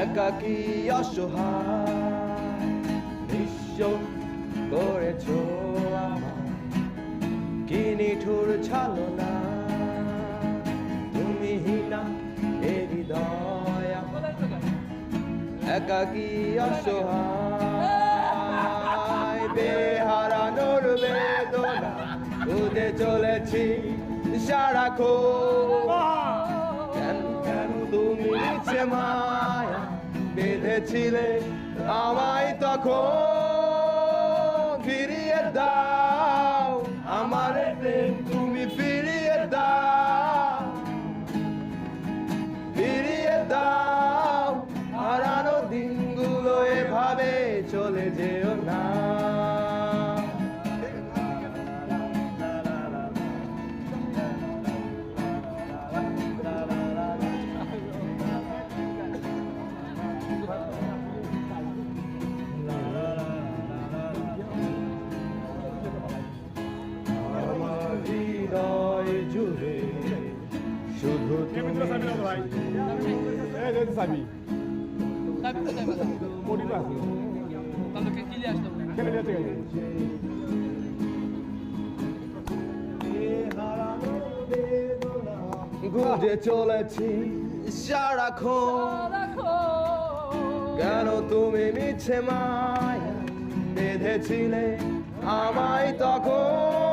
একাকী অসহায় নিঃস্ব করেছো আমার কি নিঠুর ছলনা তুমি হীনা এ হৃদয় একাকী অসহায় বেহারানোর বেদনা খুঁজে চলেছি সারাক্ষণ কেন তুমি নিচে মায়া বেঁধেছিলে আমায় তখন ফিরিয়ে দাও আমার প্রেম তুমি ফিরিয়ে দাও ফিরিয়ে দাও হারানো দিনগুলো এভাবে চলে যেও না আমার হৃদয় জুড়ে শুধু তুমি গুঁজে চলেছি সারাক্ষণ কেন তুমি মিছে মায়া বেঁধেছিলে আমায় তখন